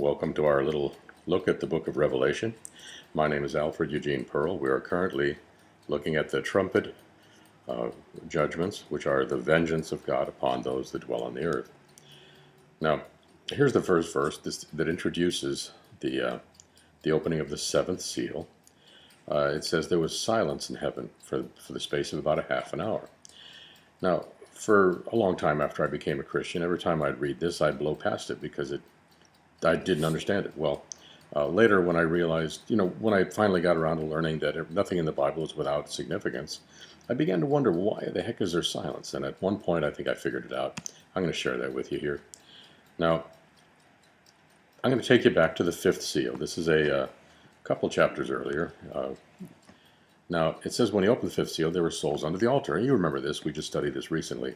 Welcome to our little look at the book of Revelation. My name is Alfred Eugene Pearl. We are currently looking at the trumpet judgments, which are the vengeance of God upon those that dwell on the earth. Now, here's the first verse that introduces the opening of the seventh seal. It says, "There was silence in heaven for the space of about a half an hour." Now, for a long time after I became a Christian, every time I'd read this, I'd blow past it because I didn't understand it. Well, later when I realized, when I finally got around to learning that nothing in the Bible is without significance, I began to wonder, why the heck is there silence? And at one point, I think I figured it out. I'm going to share that with you here. Now, I'm going to take you back to the fifth seal. This is a couple chapters earlier. Now, it says, when he opened the fifth seal, there were souls under the altar. And you remember this. We just studied this recently.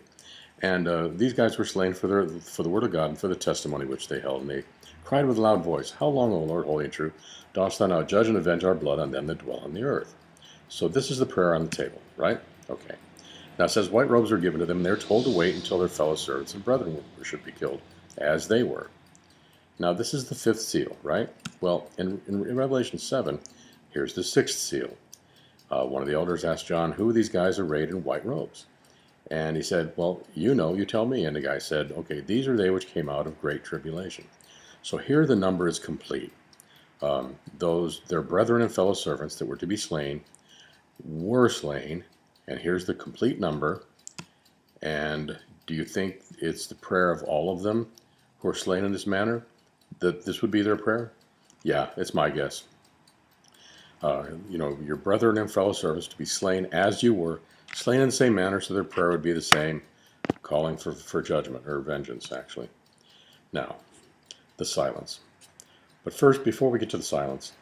And these guys were slain for the word of God and for the testimony which they held. And they cried with a loud voice, "How long, O Lord, holy and true, dost thou not judge and avenge our blood on them that dwell on the earth?" So this is the prayer on the table, right? Okay. Now it says, white robes were given to them, and they're told to wait until their fellow servants and brethren should be killed, as they were. Now this is the fifth seal, right? Well, in Revelation 7, here's the sixth seal. One of the elders asked John, who of these guys are arrayed in white robes? And he said, well, you tell me. And the guy said, okay, these are they which came out of great tribulation. So here the number is complete. Their brethren and fellow servants that were to be slain were slain. And here's the complete number. And do you think it's the prayer of all of them who are slain in this manner, that this would be their prayer? Yeah, it's my guess. Your brethren and fellow servants to be slain as you were, slain in the same manner, so their prayer would be the same, calling for judgment, or vengeance, actually. Now, the silence. But first, before we get to the silence,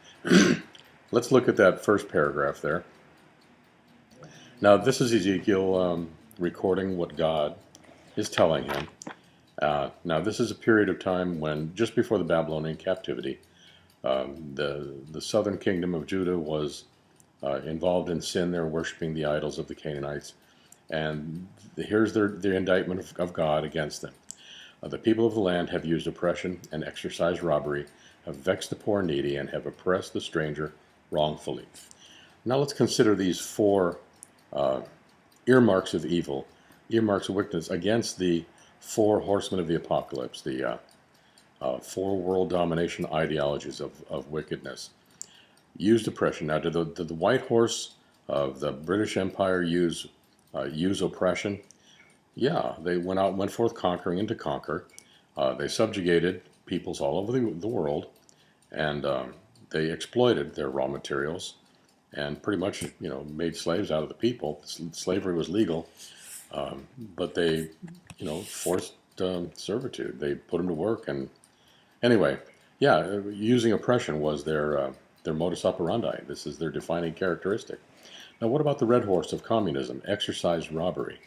let's look at that first paragraph there. Now, this is Ezekiel recording what God is telling him. Now, this is a period of time when, just before the Babylonian captivity, the southern kingdom of Judah was involved in sin. They're worshiping the idols of the Canaanites. And here's the indictment of God against them. The people of the land have used oppression and exercised robbery, have vexed the poor and needy, and have oppressed the stranger wrongfully. Now let's consider these four earmarks of evil, earmarks of wickedness against the four horsemen of the apocalypse, the four world domination ideologies of wickedness. Used oppression. Now, did the white horse of the British Empire use oppression? Yeah, they went forth conquering and to conquer. They subjugated peoples all over the world, and they exploited their raw materials, and pretty much made slaves out of the people. Slavery was legal, but they forced servitude. They put them to work, and anyway, yeah, using oppression was their modus operandi. This is their defining characteristic. Now, what about the red horse of communism? Exercised robbery.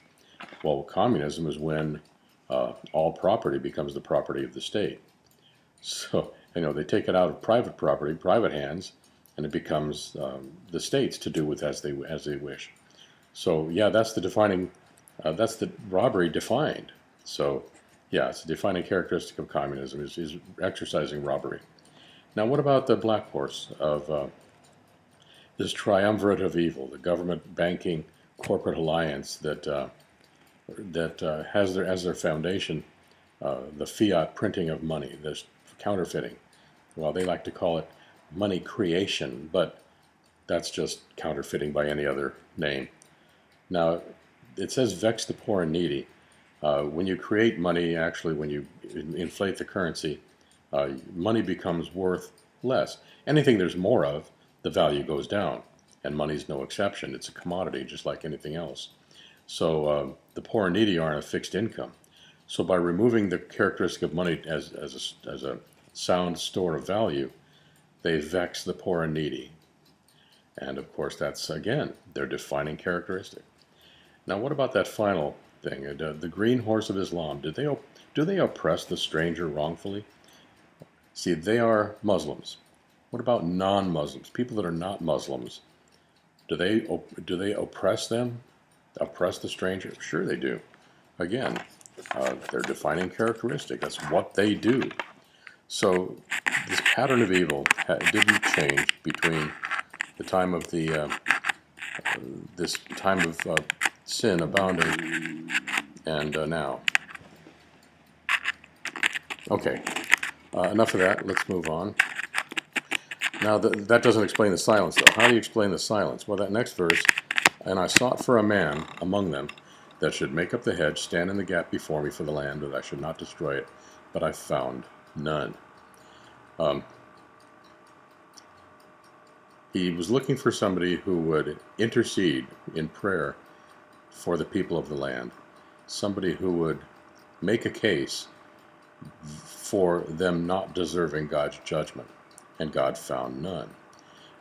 Well, communism is when all property becomes the property of the state. So, they take it out of private property, private hands, and it becomes the states to do with as they wish. So, yeah, that's the robbery defined. So, yeah, it's a defining characteristic of communism is exercising robbery. Now, what about the black horse of this triumvirate of evil, the government, banking, corporate alliance that has as their foundation the fiat printing of money, this counterfeiting? Well, they like to call it money creation, but that's just counterfeiting by any other name. Now, it says vex the poor and needy. When you create money, actually, when you inflate the currency, money becomes worth less. Anything there's more of, the value goes down, and money's no exception. It's a commodity just like anything else. So the poor and needy aren't a fixed income. So by removing the characteristic of money as a sound store of value, they vex the poor and needy. And of course, that's, again, their defining characteristic. Now, what about that final thing, the green horse of Islam? Do they oppress the stranger wrongfully? See, they are Muslims. What about non-Muslims, people that are not Muslims? Do they oppress them? Oppress the stranger? Sure they do. Again, their defining characteristic. That's what they do. So this pattern of evil didn't change between the time of this time of sin abounding and now. Okay, enough of that. Let's move on. Now, that doesn't explain the silence, though. How do you explain the silence? Well, that next verse, and I sought for a man among them that should make up the hedge, stand in the gap before me for the land, that I should not destroy it, but I found none. He was looking for somebody who would intercede in prayer for the people of the land, somebody who would make a case for them not deserving God's judgment, and God found none.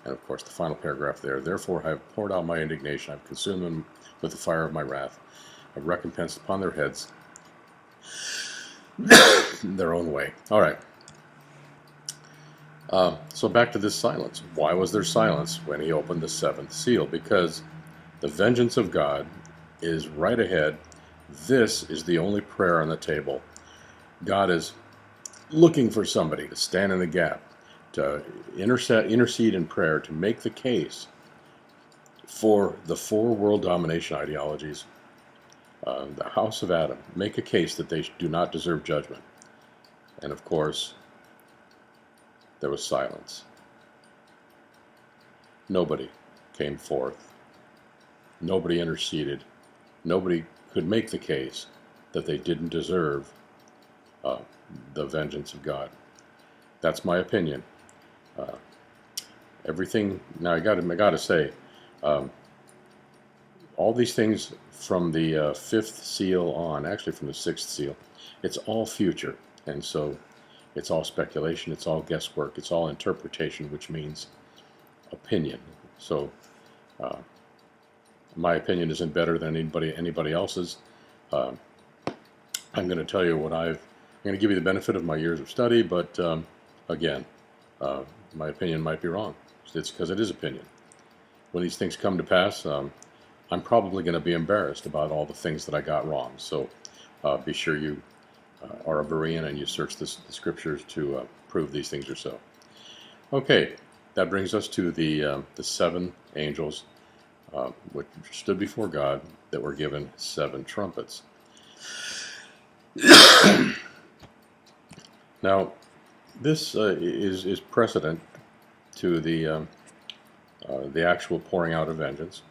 And of course, the final paragraph there, therefore I have poured out my indignation, I have consumed them with the fire of my wrath, I have recompensed upon their heads their own way. All right. So back to this silence. Why was there silence when he opened the seventh seal? Because the vengeance of God is right ahead. This is the only prayer on the table. God is looking for somebody to stand in the gap, to intercede in prayer, to make the case for the four world domination ideologies, the house of Adam, make a case that they do not deserve judgment. And of course, there was silence. Nobody came forth. Nobody interceded. Nobody could make the case that they didn't deserve the vengeance of God. That's my opinion. Everything. Now I got to say, all these things from the fifth seal on, actually from the sixth seal, it's all future, and so it's all speculation, it's all guesswork, it's all interpretation, which means opinion. So my opinion isn't better than anybody else's. I'm going to tell you what I'm going to give you the benefit of my years of study, but again, my opinion might be wrong. It's because it is opinion. When these things come to pass, I'm probably going to be embarrassed about all the things that I got wrong. So be sure you are a Berean and you search the scriptures to prove these things are so. Okay, that brings us to the seven angels which stood before God that were given seven trumpets. Now, this is precedent to the actual pouring out of vengeance.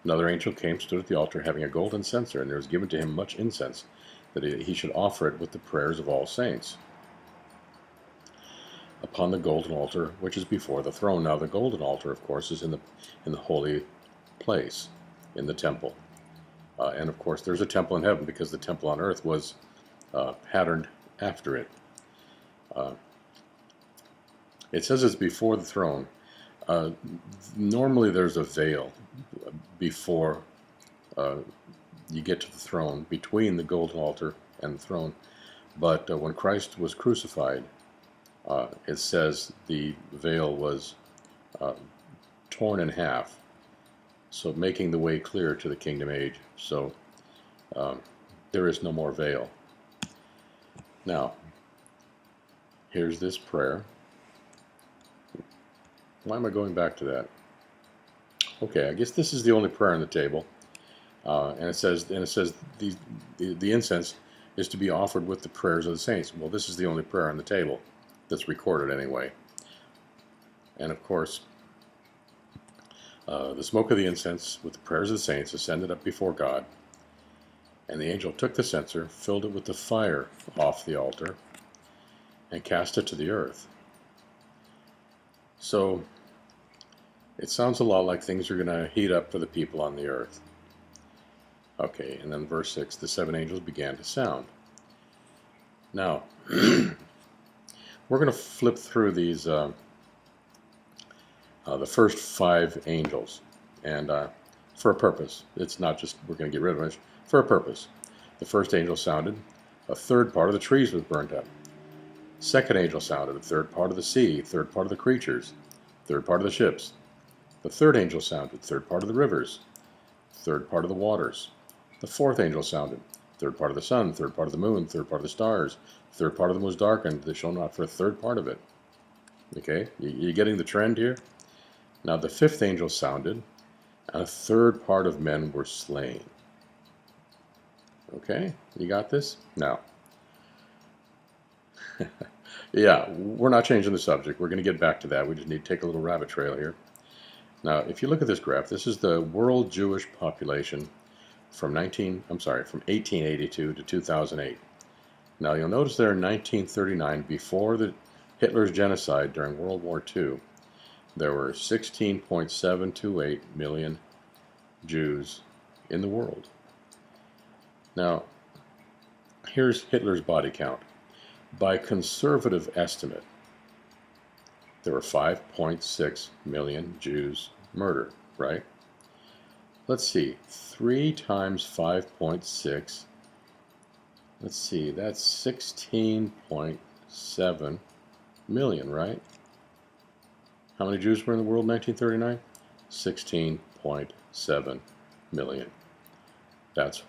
Another angel came, stood at the altar, having a golden censer, and there was given to him much incense, that he should offer it with the prayers of all saints upon the golden altar which is before the throne. Now, the golden altar, of course, is in the holy place, in the temple. And of course, there's a temple in heaven because the temple on earth was patterned after it. It says it's before the throne. Normally there's a veil before you get to the throne, between the golden altar and the throne. But when Christ was crucified, it says the veil was torn in half, so making the way clear to the kingdom age. So there is no more veil. Now, here's this prayer. Why am I going back to that? Okay, I guess this is the only prayer on the table, and it says the incense is to be offered with the prayers of the saints. Well, this is the only prayer on the table that's recorded anyway. And of course, the smoke of the incense with the prayers of the saints ascended up before God, and the angel took the censer, filled it with the fire off the altar, and cast it to the earth. So it sounds a lot like things are going to heat up for the people on the earth. Okay, and then verse 6, the seven angels began to sound. Now, we're going to flip through these, the first five angels, and for a purpose. It's not just we're going to get rid of it, for a purpose. The first angel sounded, a third part of the trees was burnt up. Second angel sounded, a third part of the sea, third part of the creatures, third part of the ships. The third angel sounded, third part of the rivers, third part of the waters. The fourth angel sounded, third part of the sun, third part of the moon, third part of the stars, third part of them was darkened, they shone not for a third part of it. Okay, you getting the trend here? Now the fifth angel sounded, and a third part of men were slain. Okay, you got this? Now, yeah, we're not changing the subject. We're going to get back to that. We just need to take a little rabbit trail here. Now, if you look at this graph, this is the world Jewish population from 1882 to 2008. Now, you'll notice there in 1939, before Hitler's genocide during World War II, there were 16.728 million Jews in the world. Now, here's Hitler's body count. By conservative estimate, there were 5.6 million Jews murdered, right? Let's see, 3 times 5.6, let's see, that's 16.7 million, right? How many Jews were in the world in 1939? 16.7 million. That's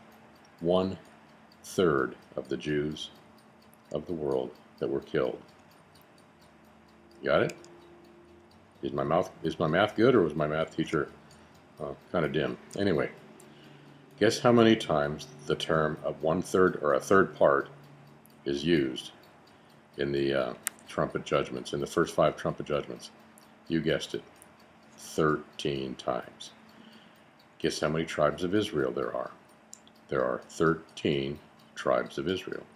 1/3 of the Jews of the world that were killed. Got it? Is my math good, or was my math teacher kind of dim? Anyway, guess how many times the term of 1/3 or a third part is used in the trumpet judgments, in the first 5 trumpet judgments? You guessed it, 13 times. Guess how many tribes of Israel there are? There are 13 tribes of Israel.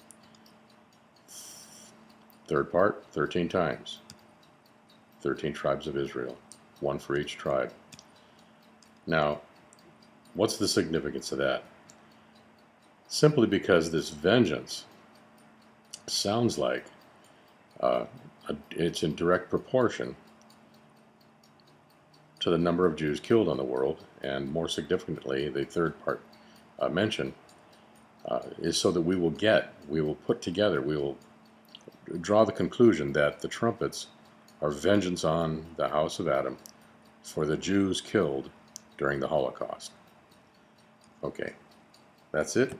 Third part, 13 times. 13 tribes of Israel, 1 for each tribe. Now, what's the significance of that? Simply because this vengeance sounds like it's in direct proportion to the number of Jews killed on the world, and more significantly, the third part mentioned is so that we will put together, we will draw the conclusion that the trumpets are vengeance on the house of Adam for the Jews killed during the Holocaust. Okay, that's it.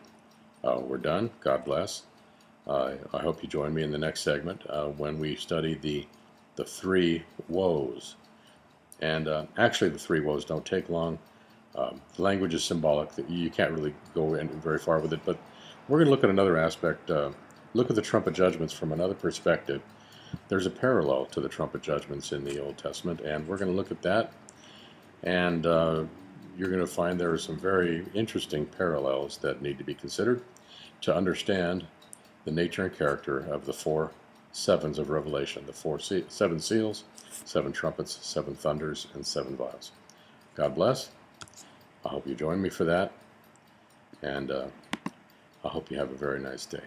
We're done. God bless. I hope you join me in the next segment when we study the 3 woes. And actually, the 3 woes don't take long. The language is symbolic. You can't really go in very far with it. But we're going to look at another aspect. Look at the trumpet judgments from another perspective. There's a parallel to the trumpet judgments in the Old Testament, and we're going to look at that. And you're going to find there are some very interesting parallels that need to be considered to understand the nature and character of the 4 sevens of Revelation, the 7 seals, 7 trumpets, 7 thunders, and 7 vials. God bless. I hope you join me for that, and I hope you have a very nice day.